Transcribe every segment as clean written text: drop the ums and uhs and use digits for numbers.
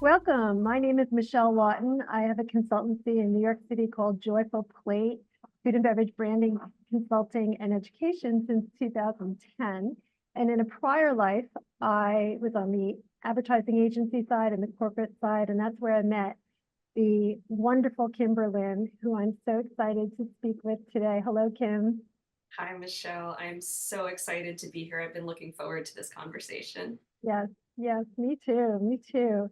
welcome. My name is Michelle Lawton. I have a consultancy in New York City called Joyful Plate, food and beverage branding, consulting, and education since 2010. And in a prior life, I was on the advertising agency side and the corporate side, and that's where I met the wonderful Kim Berlin, who I'm so excited to speak with today. Hello, Kim. Hi, Michelle. I'm so excited to be here. I've been looking forward to this conversation. Yes, yes, me too, me too.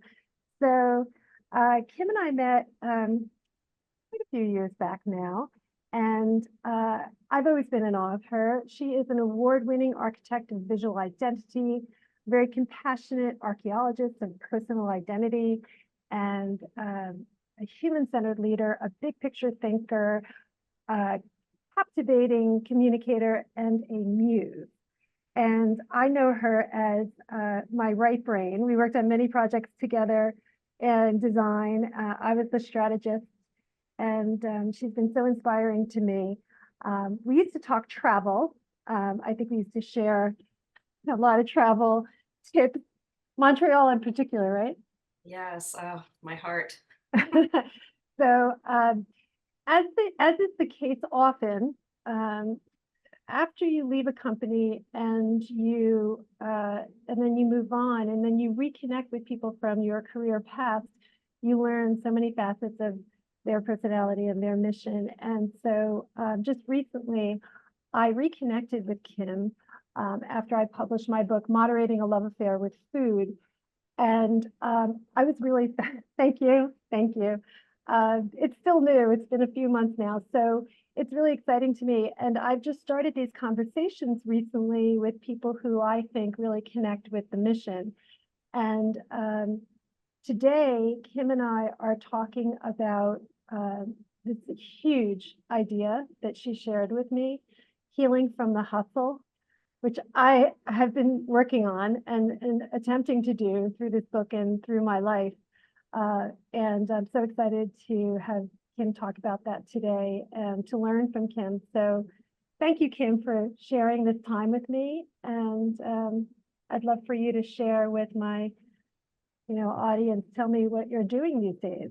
So Kim and I met quite a few years back now, and I've always been in awe of her. She is an award-winning architect of visual identity, very compassionate archaeologist of personal identity, and a human-centered leader, a big picture thinker, a captivating communicator, and a muse. And I know her as my right brain. We worked on many projects together in design. I was the strategist, and she's been so inspiring to me. We used to talk travel. I think we used to share a lot of travel tips, Montreal in particular, right? Yes, oh, my heart. So, as is the case often, um, after you leave a company and then you move on and then you reconnect with people from your career past, you learn so many facets of their personality and their mission. And so just recently, I reconnected with Kim after I published my book, Moderating a Love Affair with Food. And I was really, thank you, thank you. It's still new, it's been a few months now. So it's really exciting to me. And I've just started these conversations recently with people who I think really connect with the mission. And today, Kim and I are talking about this huge idea that she shared with me, healing from the hustle, which I have been working on and attempting to do through this book and through my life. And I'm so excited to have Kim talk about that today and to learn from Kim. So thank you, Kim, for sharing this time with me. And I'd love for you to share with my, audience. Tell me what you're doing these days.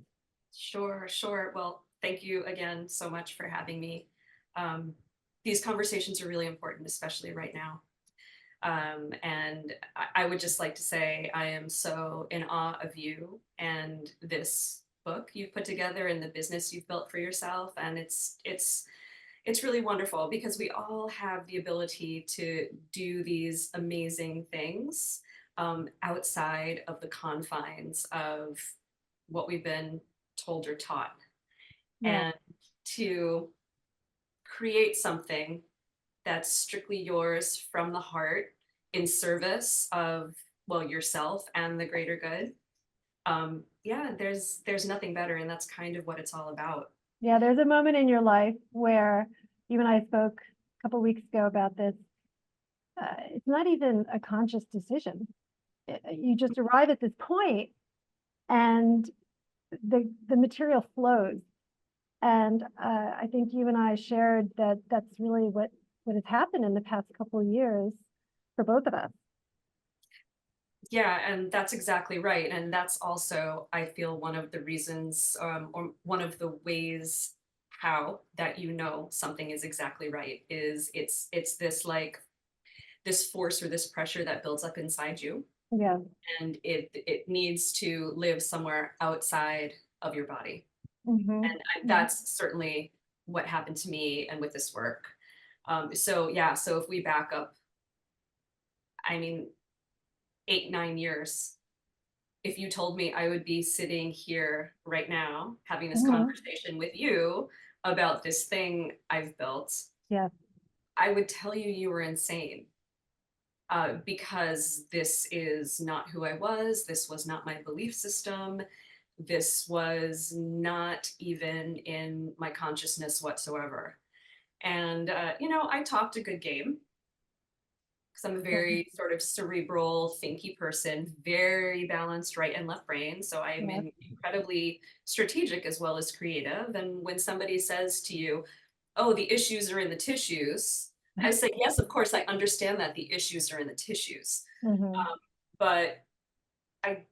Sure, sure. Well, thank you again so much for having me. Um, these conversations are really important, especially right now. And I would just like to say I am so in awe of you and this book you've put together and the business you've built for yourself. And it's really wonderful because we all have the ability to do these amazing things outside of the confines of what we've been told or taught, Yeah. and to create something that's strictly yours from the heart in service of, well, yourself and the greater good. Yeah, there's nothing better, and that's kind of what it's all about. Yeah, there's a moment in your life where you and I spoke a couple weeks ago about this. It's not even a conscious decision. You just arrive at this point and the material flows. And I think you and I shared that that's really what has happened in the past couple of years for both of us. Yeah, and that's exactly right. And that's also, I feel, one of the reasons, or one of the ways how that something is exactly right is it's this like this force or this pressure that builds up inside you, Yeah. and it needs to live somewhere outside of your body. Mm-hmm. And Yeah. that's certainly what happened to me and with this work. So yeah, so if we back up, I mean, 8, 9 years, if you told me I would be sitting here right now having this Mm-hmm. conversation with you about this thing I've built, Yeah. I would tell you you were insane. Because this is not who I was. This was not my belief system. This was not even in my consciousness whatsoever. And, I talked a good game because I'm a Yeah. very sort of cerebral, thinky person, very balanced right and left brain. So I'm Yeah. incredibly strategic as well as creative. And when somebody says to you, oh, the issues are in the tissues, I say, yes, of course, I understand that the issues are in the tissues. Mm-hmm. But I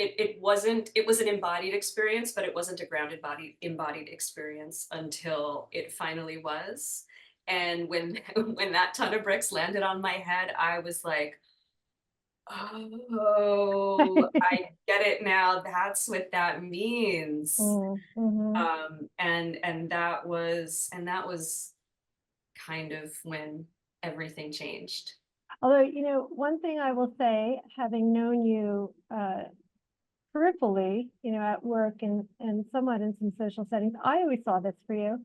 it wasn't, it was an embodied experience, but it wasn't a grounded body embodied experience until it finally was. And when when that ton of bricks landed on my head, I was like, oh, I get it now. That's what that means. Mm-hmm. And that was kind of when everything changed. Although, one thing I will say, having known you peripherally, at work and somewhat in some social settings, I always saw this for you.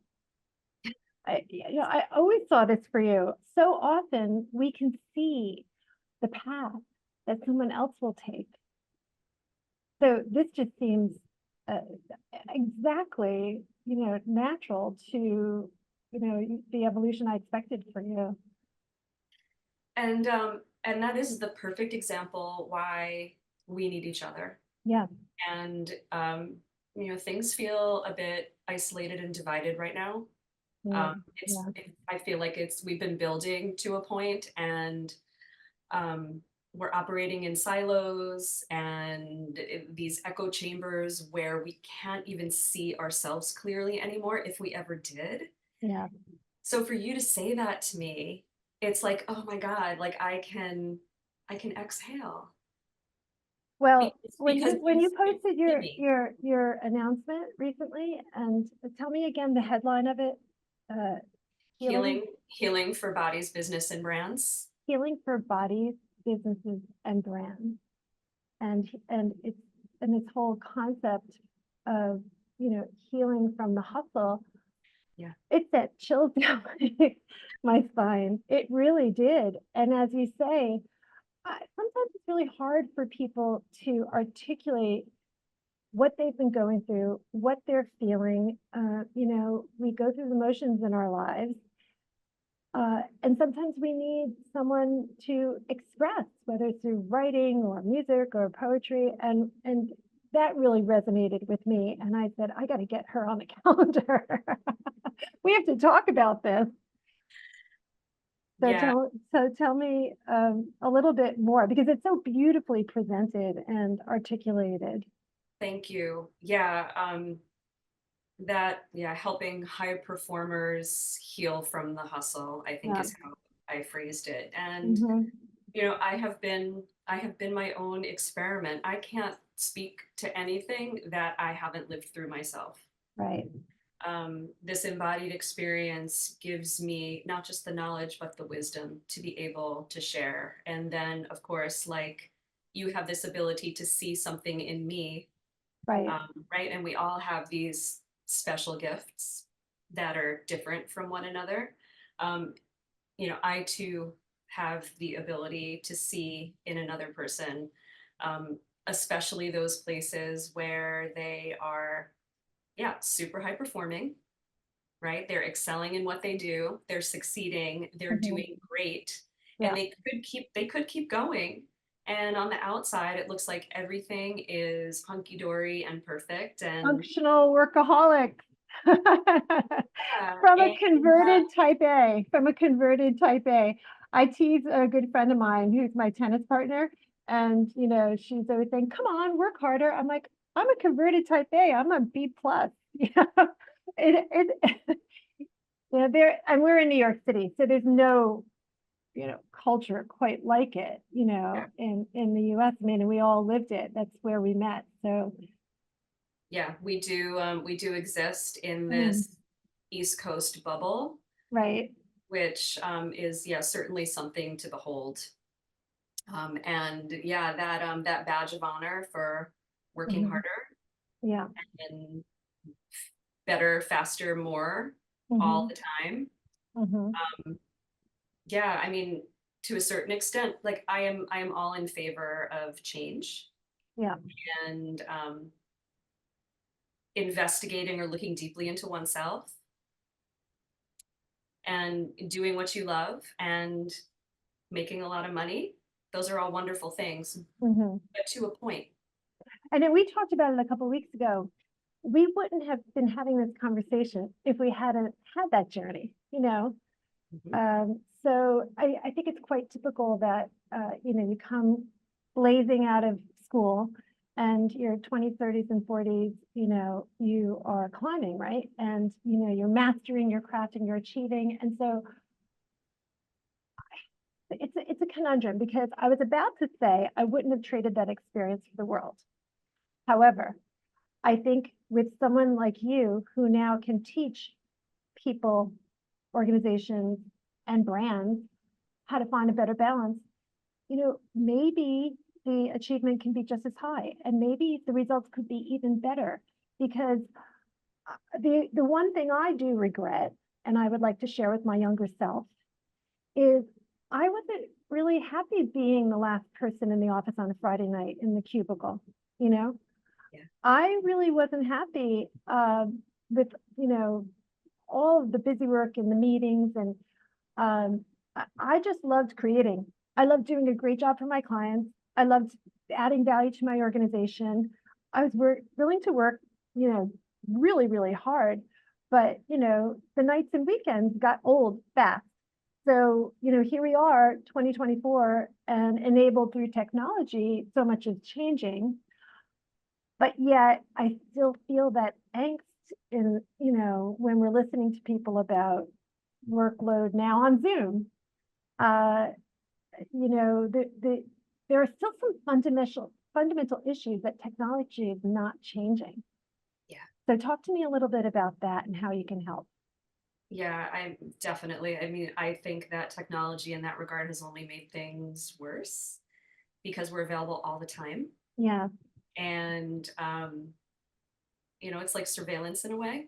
I always saw this for you. So often we can see the path that someone else will take. So this just seems uh, exactly, natural to, the evolution I expected for you. And that is the perfect example why we need each other. Yeah. And things feel a bit isolated and divided right now. Yeah. It's Yeah. I feel like we've been building to a point, and um, we're operating in silos and these echo chambers where we can't even see ourselves clearly anymore if we ever did. Yeah. So for you to say that to me, it's like, oh my God, like I can exhale Well, because when because you you posted see me. your announcement recently, and tell me again the headline of it, uh, healing Healing for bodies, business, and brands. healing for bodies, businesses, and brands, and this whole concept of healing from the hustle. Yeah. It sent chills down my spine. It really did. And as you say, sometimes it's really hard for people to articulate what they've been going through, what they're feeling. We go through the motions in our lives. And sometimes we need someone to express, whether it's through writing or music or poetry. And that really resonated with me. And I said, I got to get her on the calendar. We have to talk about this. So Yeah. tell me a little bit more, because it's so beautifully presented and articulated. Thank you. Yeah. Helping high performers heal from the hustle, I think Yeah. is how I phrased it. And Hmm. I have been my own experiment. I can't speak to anything that I haven't lived through myself. Right. This embodied experience gives me not just the knowledge, but the wisdom to be able to share. And then, of course, like you have this ability to see something in me, Right. right? And we all have these special gifts that are different from one another. Um, I too have the ability to see in another person, um, especially those places where they are, yeah, super high performing, right? They're excelling in what they do, they're succeeding, they're Hmm. doing great, and Yeah. they could keep going. And on the outside, it looks like everything is hunky dory and perfect. And Functional workaholic. yeah, From a and converted type A, from a converted type A. I tease a good friend of mine who's my tennis partner, and she's always saying, "Come on, work harder." I'm like, "I'm a converted type A. I'm a B plus." It there, and we're in New York City, so there's no culture quite like it, yeah, in the US. I mean, and we all lived it. That's where we met. So, yeah, we do exist in mm, this East Coast bubble, right. which is, yeah, certainly something to behold. And yeah, that badge of honor for working Hmm. harder Yeah. and better, faster, more all Hmm. the time. Hmm. Um, yeah, I mean, to a certain extent, like I am all in favor of change Yeah. and investigating or looking deeply into oneself and doing what you love and making a lot of money. Those are all wonderful things, Hmm. but to a point. And then we talked about it a couple of weeks ago. We wouldn't have been having this conversation if we hadn't had that journey. Mhm. So I think it's quite typical that you come blazing out of school and your 20s, 30s, and 40s, you are climbing, right? And, you're mastering your craft and you're achieving. And so it's a conundrum, because I was about to say I wouldn't have traded that experience for the world. However, I think with someone like you who now can teach people, organizations, and brands how to find a better balance, maybe the achievement can be just as high, and maybe the results could be even better. Because the one thing I do regret, and I would like to share with my younger self, is I wasn't really happy being the last person in the office on a Friday night in the cubicle. Yeah. I really wasn't happy with, all of the busy work and the meetings. And I just loved creating. I loved doing a great job for my clients. I loved adding value to my organization. I was willing to work, really, really hard. But, the nights and weekends got old fast. So, here we are, 2024, and enabled through technology, so much is changing. But yet I still feel that angst in, when we're listening to people about workload now on Zoom. Uh, there are still some fundamental issues that technology is not changing. Yeah. So talk to me a little bit about that and how you can help. Yeah, I mean, I think that technology in that regard has only made things worse because we're available all the time. Yeah. And, it's like surveillance in a way,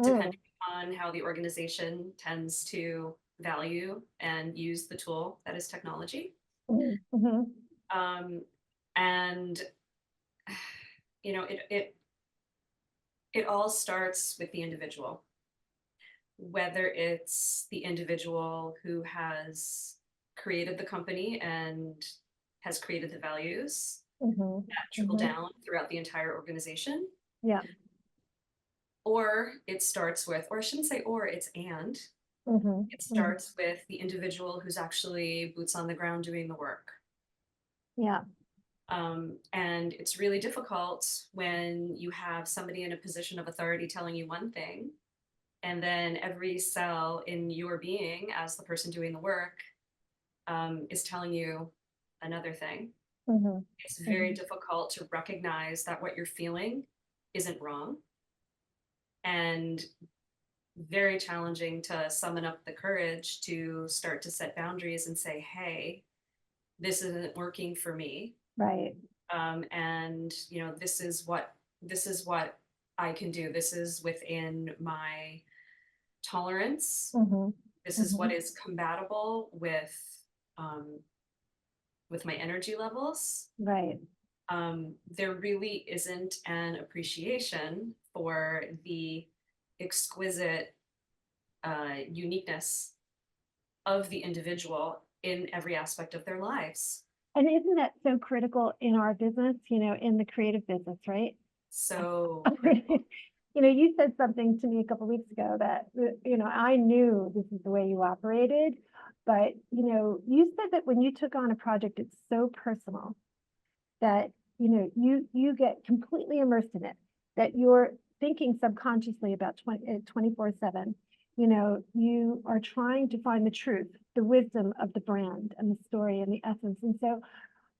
Mm. depending on how the organization tends to value and use the tool that is technology. Mm-hmm. Um, and, it all starts with the individual, whether it's the individual who has created the company and has created the values Mm-hmm. that trickle Mm-hmm. down throughout the entire organization, Yeah. or it starts with, or I shouldn't say or, it's and. Mm-hmm. It Mm-hmm. starts with the individual who's actually boots on the ground doing the work. Yeah. And it's really difficult when you have somebody in a position of authority telling you one thing, and then every cell in your being, as the person doing the work, is telling you another thing. Mm-hmm. It's very difficult to recognize that what you're feeling isn't wrong, and very challenging to summon up the courage to start to set boundaries and say, hey, this isn't working for me. Right. And this is what I can do. This is within my tolerance. Mm-hmm. This is Mm-hmm. what is compatible um, with my energy levels. Right. There really isn't an appreciation for the exquisite uniqueness of the individual in every aspect of their lives. And isn't that so critical in our business, in the creative business, right? So critical. You said something to me a couple weeks ago that, I knew this is the way you operated, but, you said that when you took on a project, it's so personal that, you get completely immersed in it, that you're thinking subconsciously about 24/7. You are trying to find the truth, the wisdom of the brand and the story and the essence. And so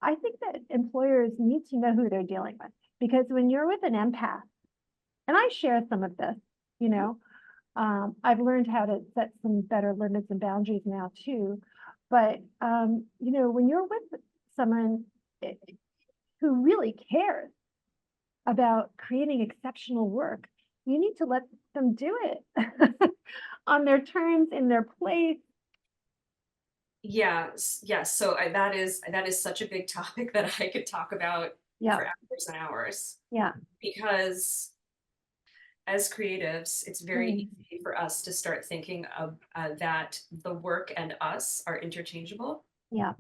I think that employers need to know who they're dealing with, because when you're with an empath, and I share some of this, you know, I've learned how to set some better limits and boundaries now too. But, when you're with someone eh, who really cares about creating exceptional work, you need to let them do it on their terms, in their place. Yes. So that is such a big topic that I could talk about Yeah. for hours and hours, Yeah. because as creatives, it's very Mm. easy for us to start thinking of that the work and us are interchangeable, Yeah.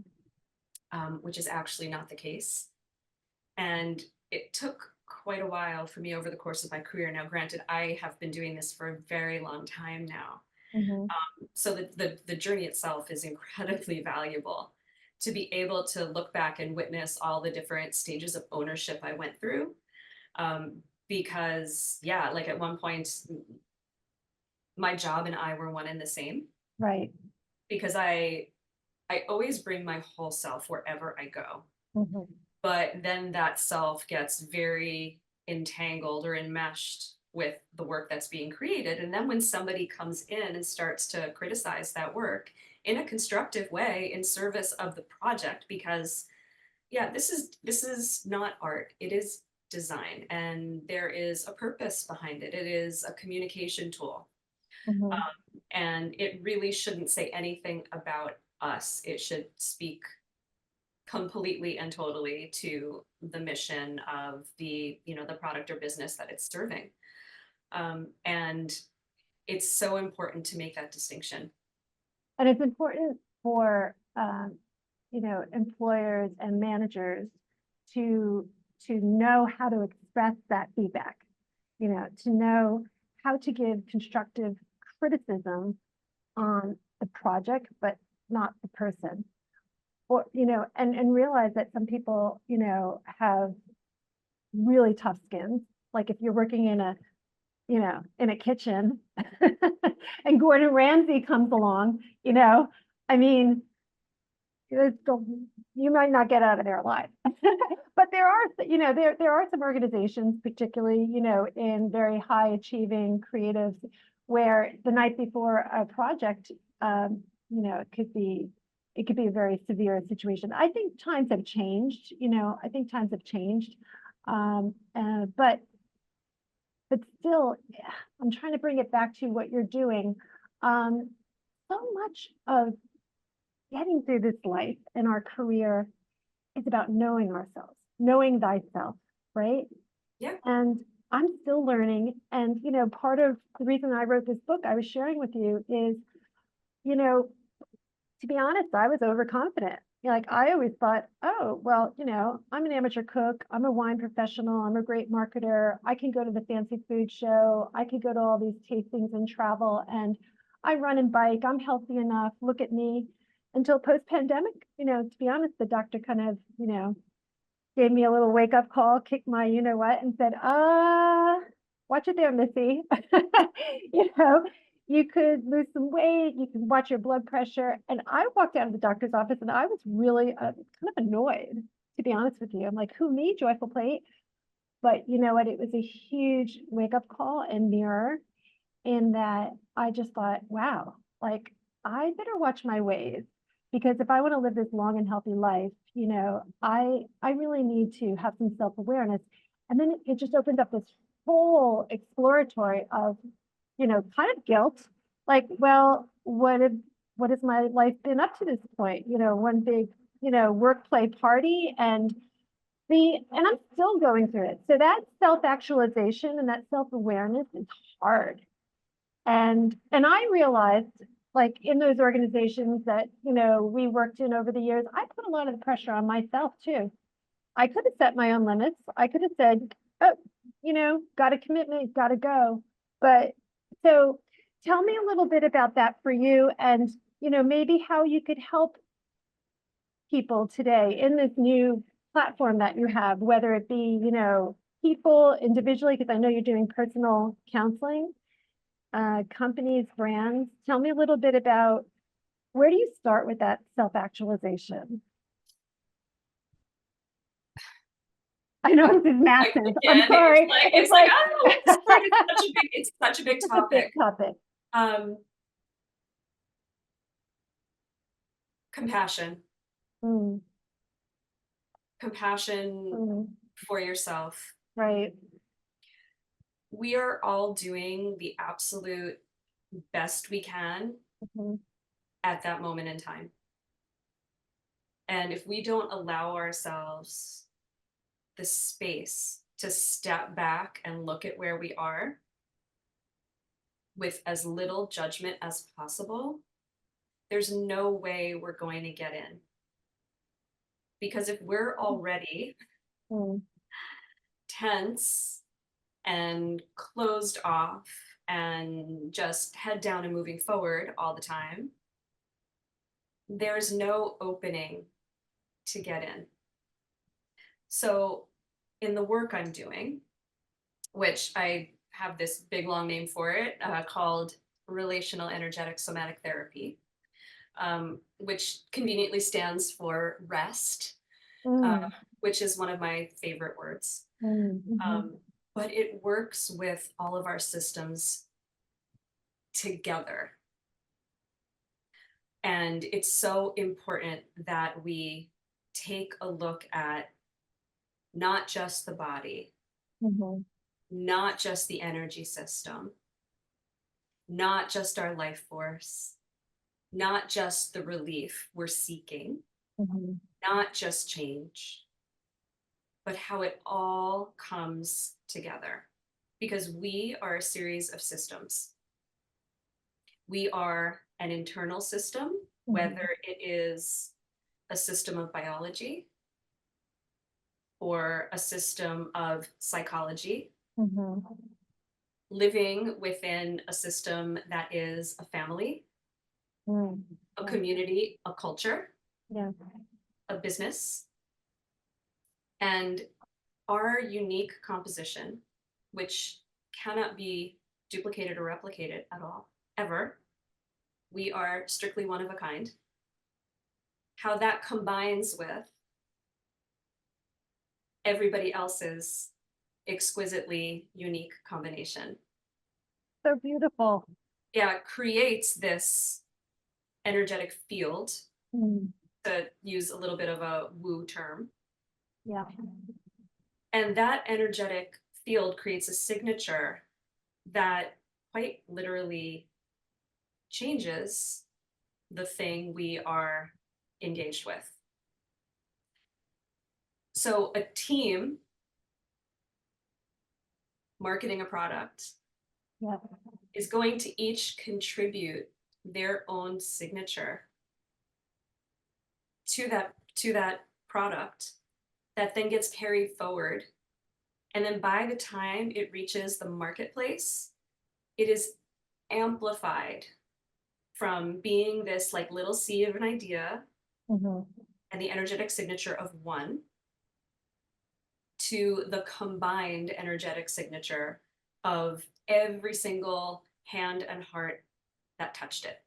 which is actually not the case. And it took quite a while for me over the course of my career. Now, granted, I have been doing this for a very long time now. Hmm. So the journey itself is incredibly valuable. to be able to look back and witness all the different stages of ownership I went through. Because yeah, like at one point, my job and I were one and the same, Right. because I always bring my whole self wherever I go. Mhm. But then that self gets very entangled or enmeshed with the work that's being created. And then when somebody comes in and starts to criticize that work in a constructive way in service of the project, because yeah, this is not art. It is design, and there is a purpose behind it. It is a communication tool. Mhm. And it really shouldn't say anything about us. It should speak completely and totally to the mission of the product or business that it's serving. And it's so important to make that distinction. And it's important for employers and managers to know how to express that feedback, to know how to give constructive criticism on the project, but not the person. Or, and realize that some people, have really tough skins. Like if you're working in a kitchen and Gordon Ramsay comes along, I mean, you might not get out of there alive. But there are, there are some organizations, particularly, in very high achieving creatives, where the night before a project, it could be a very severe situation. I think times have changed, I think times have changed. But still, I'm trying to bring it back to what you're doing. So much of getting through this life and our career is about knowing ourselves, knowing thyself, right? Yeah. And I'm still learning. And, part of the reason I wrote this book I was sharing with you is, you know, to be honest, I was overconfident. Like I always thought, oh, well, I'm an amateur cook, I'm a wine professional, I'm a great marketer, I can go to the fancy food show, I could go to all these tastings and travel, and I run and bike, I'm healthy enough, look at me. Until post-pandemic, to be honest, the doctor kind of, gave me a little wake-up call, kicked my what, and said, watch it there, Missy. You know, you could lose some weight, you can watch your blood pressure. And I walked out of the doctor's office and I was really kind of annoyed, to be honest with you. I'm like, who, me, joyful plate? But you know what? It was a huge wake-up call and mirror in that I just thought, wow, like I better watch my ways, because if I want to live this long and healthy life, I really need to have some self-awareness. And then it just opened up this whole exploratory of, kind of guilt. Like, well, what has my life been up to this point? One big, work play party, and I'm still going through it. So that self-actualization and that self-awareness is hard. And I realized, like in those organizations that, we worked in over the years, I put a lot of the pressure on myself too. I could have set my own limits. I could have said, oh, got a commitment, got to go. But so tell me a little bit about that for you, and, maybe how you could help people today in this new platform that you have, whether it be, people individually, because I know you're doing personal counseling, companies, brands. Tell me a little bit about, where do you start with that self-actualization? I know this is Like, massive. I'm again, sorry. it's like, oh, it's such a big It's a big topic. topic. Um, compassion, Mm, compassion mm, for yourself. right. We are all doing the absolute best we can Mhm. at that moment in time. And if we don't allow ourselves the space to step back and look at where we are with as little judgment as possible, there's no way we're going to get in. Because if we're already Mm, tense and closed off and just head down and moving forward all the time, there's no opening to get in. So in the work I'm doing, which I have this big long name for it, called Relational Energetic Somatic Therapy, which conveniently stands for rest, uh, Mm, which is one of my favorite words. mhm, But it works with all of our systems together. And it's so important that we take a look at not just the body, mhm, not just the energy system, not just our life force, not just the relief we're seeking, mhm. not just change, but how it all comes together. Because we are a series of systems. We are an internal system, Mhm, whether it is a system of biology or a system of psychology, mhm, living within a system that is a family, mm. a Yeah, community, a culture, yeah, a business, and our unique composition, which cannot be duplicated or replicated at all, ever. We are strictly one of a kind. How that combines with everybody else's exquisitely unique combination. so beautiful. Yeah, it creates this energetic field, Mm, to use a little bit of a woo term. yeah, And that energetic field creates a signature that quite literally changes the thing we are engaged with. So a team marketing a product yeah, is going to each contribute their own signature to that product that then gets carried forward. And then by the time it reaches the marketplace, it is amplified from being this like little seed of an idea mhm. and the energetic signature of one to the combined energetic signature of every single hand and heart that touched it.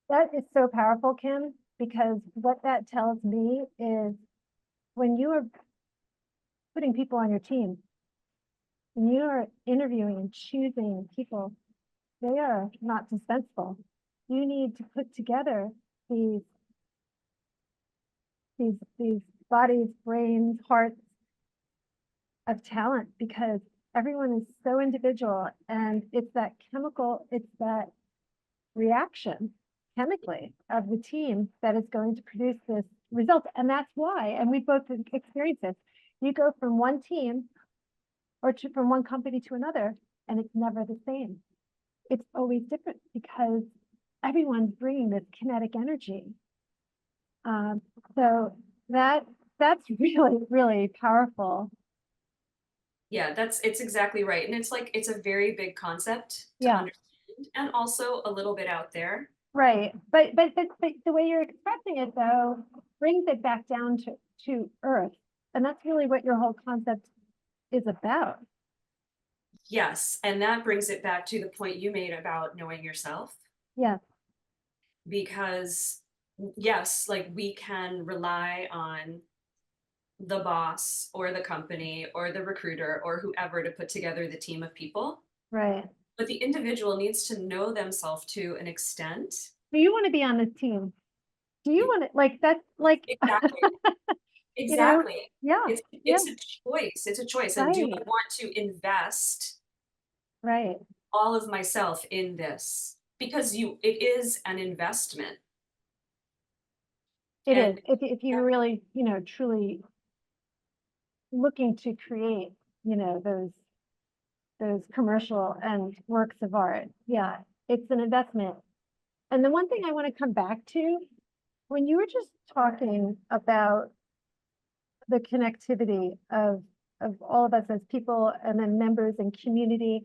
That is so powerful, Kim, because what that tells me is when you are putting people on your team, when you are interviewing and choosing people, they are not dispensable. You need to put together these these bodies, brains, hearts of talent because everyone is so individual and it's that chemical, it's that reaction chemically of the team that is going to produce this result. And that's why, and we both experienced this, you go from one team or from one company to another, and it's never the same. It's always different because everyone's bringing this kinetic energy. Um, so that's really, really powerful. Yeah, it's exactly right. And it's like it's a very big concept to Yeah, understand and also a little bit out there. right. But the way you're expressing it though brings it back down to earth. And that's really what your whole concept is about. Yes, and that brings it back to the point you made about knowing yourself, Yeah, because yes, like we can rely on the boss or the company or the recruiter or whoever to put together the team of people, right. but the individual needs to know themselves to an extent. Do you want to be on this team? Do you want to like that's like Exactly. you know, Exactly. yeah, It's yeah, it's a choice. It's a choice. And do I right, want to invest right. all of myself in this? Because it is an investment. It is. And If you're really, truly looking to create, those commercial and works of art. Yeah, it's an investment. And the one thing I want to come back to, when you were just talking about the connectivity of all of us as people and then members and community,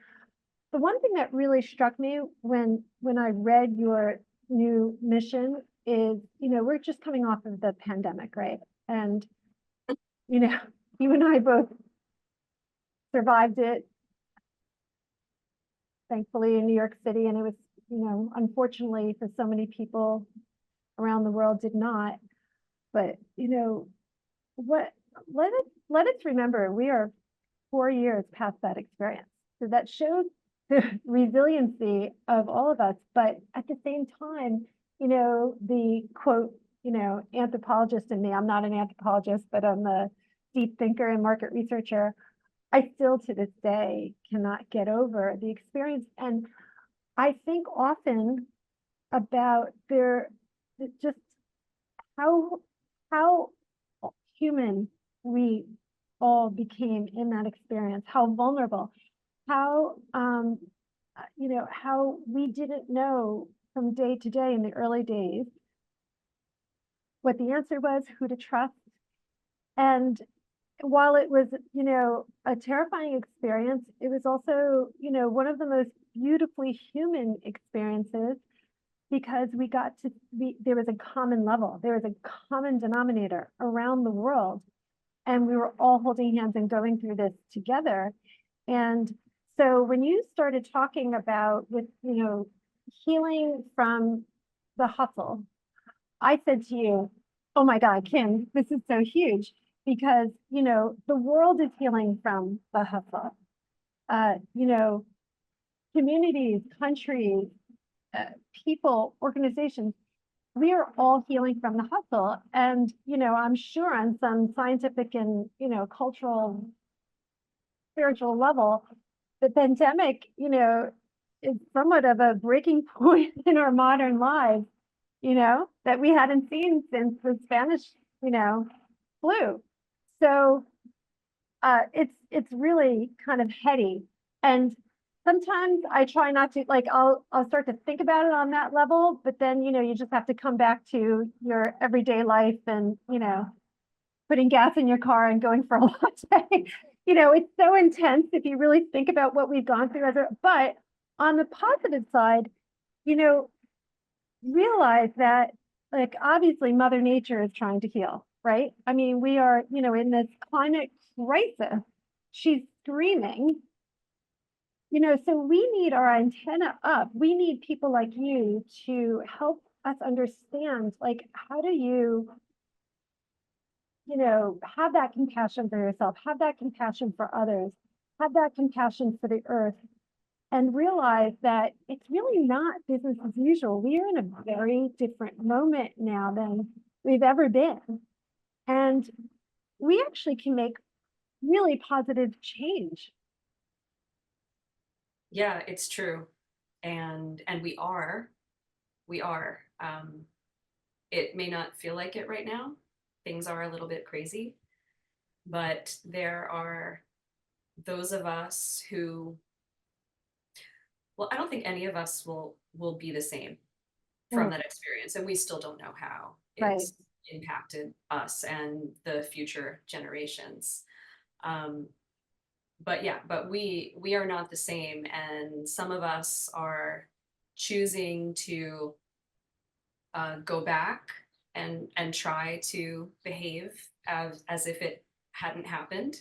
the one thing that really struck me when I read your new mission is, we're just coming off of the pandemic, right? And, you know, you and I both survived it, thankfully, in New York City. And it was, unfortunately for so many people around the world did not. But, what let us remember we are 4 years past that experience. So that shows the resiliency of all of us. But at the same time, the quote, anthropologist in me, I'm not an anthropologist, but I'm a deep thinker and market researcher. I still to this day cannot get over the experience. And I think often about just how how human we all became in that experience, how vulnerable, how how we didn't know from day to day in the early days what the answer was, who to trust. And while it was, a terrifying experience, it was also, one of the most beautifully human experiences because we got to be, there was a common level, there was a common denominator around the world. And we were all holding hands and going through this together. And so when you started talking about with, healing from the hustle, I said to you, oh my God, Kim, this is so huge because, the world is healing from the hustle. Uh, you know, communities, countries, uh, people, organizations, we are all healing from the hustle. And, I'm sure on some scientific and, cultural, spiritual level, the pandemic, is somewhat of a breaking point in our modern lives, that we hadn't seen since the Spanish, flu. So it's really kind of heady. And sometimes I try not to, like, I'll start to think about it on that level, but then, you just have to come back to your everyday life and, putting gas in your car and going for a latte. It's so intense if you really think about what we've gone through but on the positive side, you know, realize that, like, obviously Mother Nature is trying to heal, right? I mean, we are, in this climate crisis. She's screaming, so we need our antenna up. We need people like you to help us understand, like, how do you, have that compassion for yourself, have that compassion for others, have that compassion for the earth, and realize that it's really not business as usual. We are in a very different moment now than we've ever been. And we actually can make really positive change. Yeah, it's true. And we are. It may not feel like it right now. Things are a little bit crazy, but there are those of us who, well, I don't think any of us will be the same from Mm, that experience, and we still don't know how right. it's impacted us and the future generations. Um, but yeah, but we are not the same, and some of us are choosing to go back and try to behave as if it hadn't happened.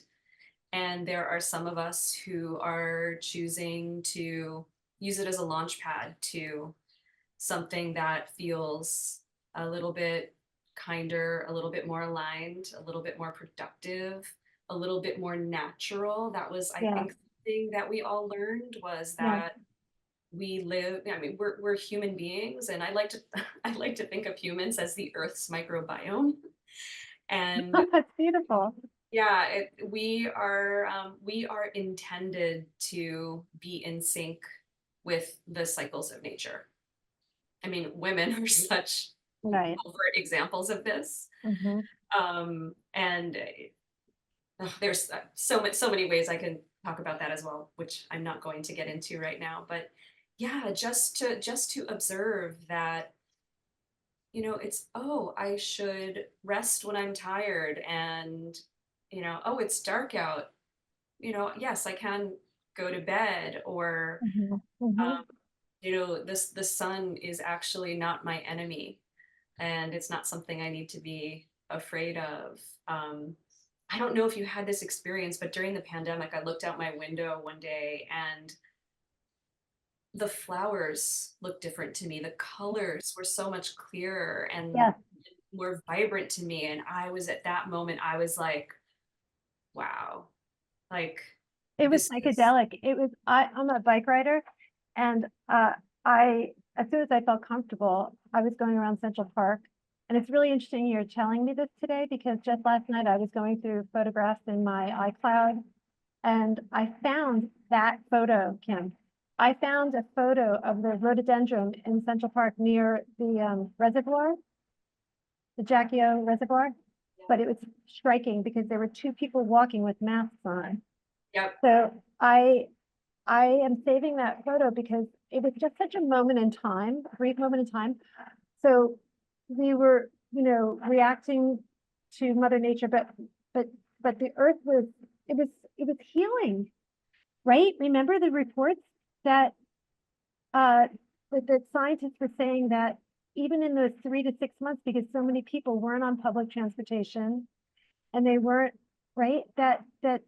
And there are some of us who are choosing to use it as a launch pad to something that feels a little bit kinder, a little bit more aligned, a little bit more productive, a little bit more natural. That was, I Yeah. think, the thing that we all learned was Yeah. that we live, I mean, we're human beings, and I like to I like to think of humans as the Earth's microbiome. And That's beautiful. yeah, we are intended to be in sync with the cycles of nature. I mean, women are such Right. overt examples of this. Hmm. And there's so many ways I can talk about that as well, which I'm not going to get into right now. But yeah, just to observe that, it's, oh, I should rest when I'm tired, and oh, it's dark out. Yes, I can go to bed, or Hmm. Hmm. um, this the sun is actually not my enemy, and it's not something I need to be afraid of. I don't know if you had this experience, but during the pandemic, I looked out my window one day and the flowers looked different to me. The colors were so much clearer and Yes, more vibrant to me. And I was at that moment, I was like, wow, like it was this is, psychedelic. I'm a bike rider, and as soon as I felt comfortable, I was going around Central Park. And it's really interesting you're telling me this today, because just last night I was going through photographs in my iCloud, and I found that photo, Kim. I found a photo of the rhododendron in Central Park near the reservoir, the Jackie O Reservoir. But it was striking because there were two people walking with masks on. yep, So I am saving that photo because it was just such a moment in time, a brief moment in time. So we were, reacting to Mother Nature, but but the earth was, it was healing, right? Remember the reports that uh that scientists were saying that even in those 3 to 6 months, because so many people weren't on public transportation and they weren't, right, that the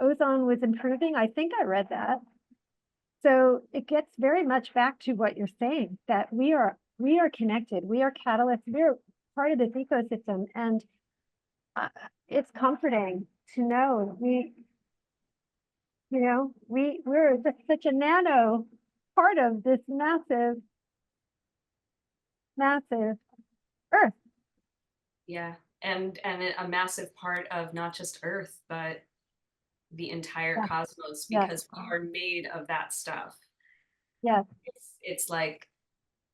ozone was improving. I think I read that. So it gets very much back to what you're saying, that we are connected, we are catalysts, we're part of this ecosystem, and uh, it's comforting to know we're just such a nano part of this massive, massive earth. yeah. And a massive part of not just Earth, but the entire Yeah, cosmos, yeah, because we are made of that stuff. yeah. It's like,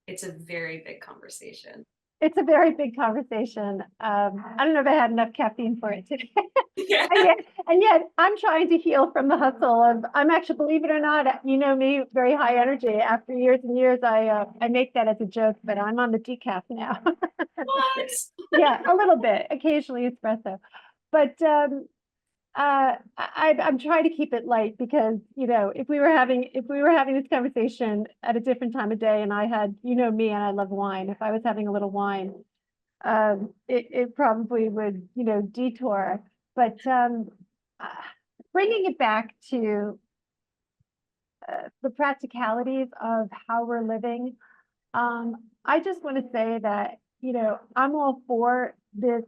it's a very big conversation. It's a very big conversation. I don't know if I had enough caffeine for it today. Yeah. And yet I'm trying to heal from the hustle of, I'm actually, believe it or not, you know me, very high energy. After years and years, I make that as a joke, but I'm on the decaf now. What? Yeah, a little bit, occasionally espresso. But I'm trying to keep it light because, if we were having this conversation at a different time of day and I had, me, and I love wine, if I was having a little wine, it probably would, detour. But uh, bringing it back to the practicalities of how we're living, I just want to say that, I'm all for this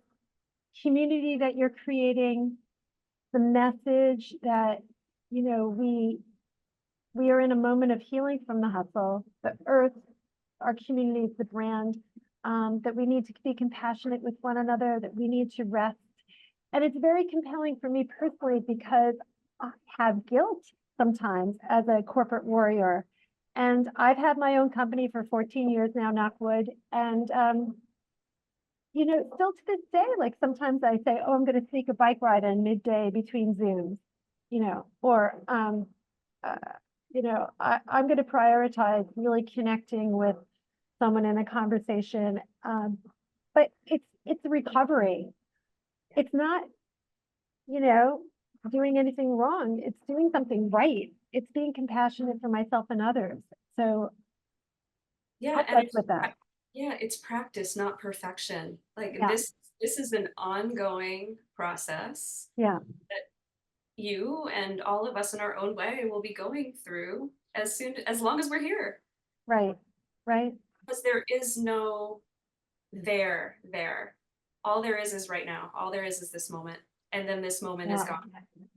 community that you're creating, the message that, we are in a moment of healing from the hustle, the earth, our community is the brand, that we need to be compassionate with one another, that we need to rest. And it's very compelling for me personally because I have guilt sometimes as a corporate warrior. And I've had my own company for 14 years now, knock wood. And, still to this day, like sometimes I say, oh, I'm going to sneak a bike ride in midday between Zooms, or, uh, I'm going to prioritize really connecting with someone in a conversation. But it's a recovery. It's not, you know, doing anything wrong. It's doing something right. It's being compassionate for myself and others. So Yeah, help and us with that. yeah, it's practice, not perfection. Like Yeah, this is an ongoing process yeah, that you and all of us in our own way will be going through as long as we're here. right, right. Because there is no there. All there is right now. All there is this moment. And then this moment is Yeah. gone.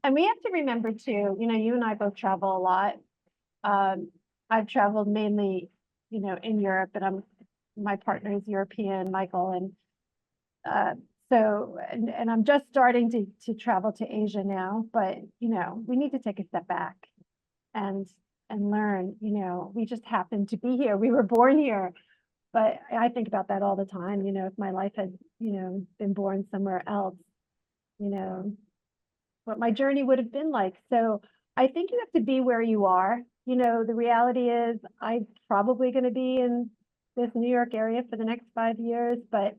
And we have to remember too, you and I both travel a lot. Um, I've traveled mainly, in Europe, and my partner is European, Michael, and uh, and I'm just starting to travel to Asia now, but we need to take a step back and learn, we just happen to be here. We were born here, but I think about that all the time, if my life had, been born somewhere else, you know, what my journey would have been like. So I think you have to be where you are. The reality is I'm probably going to be in this New York area for the next 5 years, but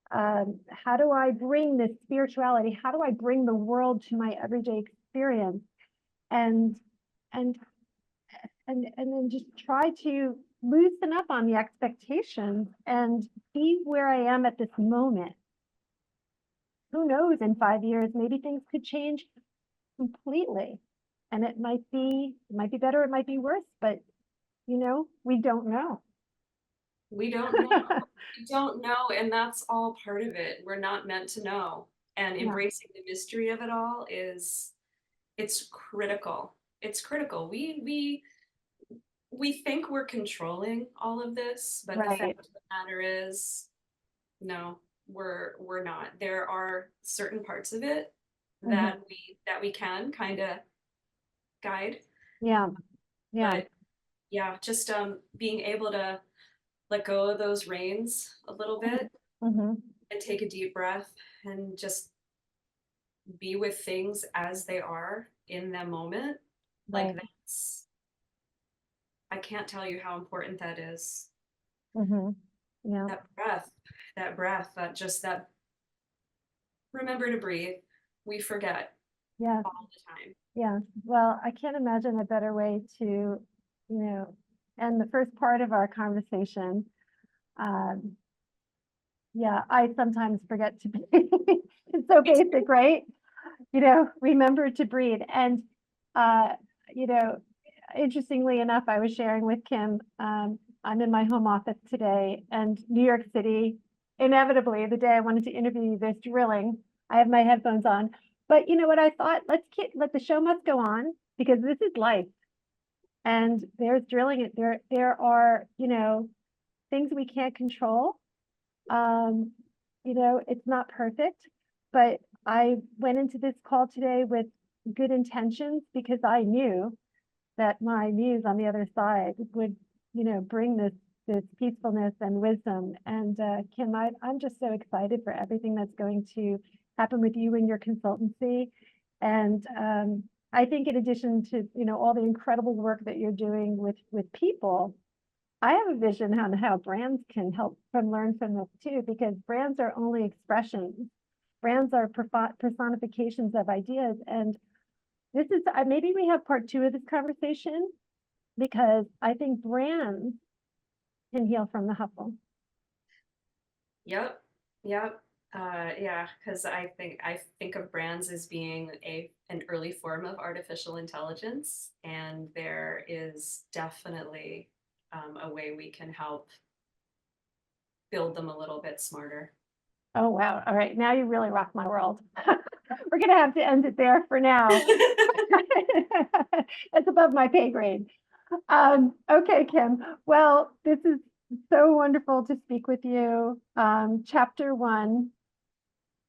how do I bring this spirituality? How do I bring the world to my everyday experience? And and and then just try to loosen up on the expectations and be where I am at this moment. who knows, in 5 years, maybe things could change completely. And it might be better, it might be worse, but we don't know. We don't know. We don't know, and that's all part of it. We're not meant to know. And Yeah, embracing the mystery of it all is it's critical. It's critical. We think we're controlling all of this, but the fact right. of the matter is, no, we're not. There are certain parts of it Hmm. that we can kind of guide, Yeah, yeah. but yeah, just being able to let go of those reins a little bit Hmm. and take a deep breath and just be with things as they are in the moment. Like Right. that's I can't tell you how important that is. Hmm. Yeah, That breath, that breath, that just that remember to breathe. We forget yeah, all the time. yeah. Well, I can't imagine a better way to, end the first part of our conversation. Um, yeah, I sometimes forget to breathe. It's so basic, right? Remember to breathe. And, uh, you know, interestingly enough, I was sharing with Kim, I'm in my home office today, and New York City, inevitably, the day I wanted to interview you, there's drilling. I have my headphones on. But you know what I thought? Let the show must go on, because this is life. And there's drilling. There are, things we can't control. Um, it's not perfect, but I went into this call today with good intentions because I knew that my muse on the other side would, bring this peacefulness and wisdom. And Kim, I'm just so excited for everything that's going to happen with you and your consultancy. And I think in addition to, all the incredible work that you're doing with people, I have a vision on how brands can help from learn from this too, because brands are only expressions. Brands are personifications of ideas. And this is, maybe we have part two of this conversation, because I think brands can heal from the hustle. Yep. Yep. Yeah, because I think of brands as being an early form of artificial intelligence, and there is definitely a way we can help build them a little bit smarter. Oh, wow. All right. Now you really rock my world. We're going to have to end it there for now. That's above my pay grade. Okay, Kim. Well, this is so wonderful to speak with you. Chapter one.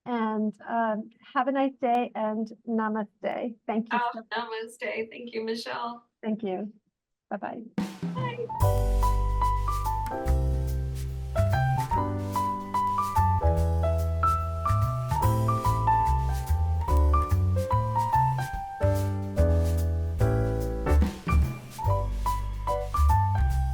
And have a nice day and namaste. Thank you. Oh, namaste. Thank you, Michelle. Thank you. Bye bye. Bye.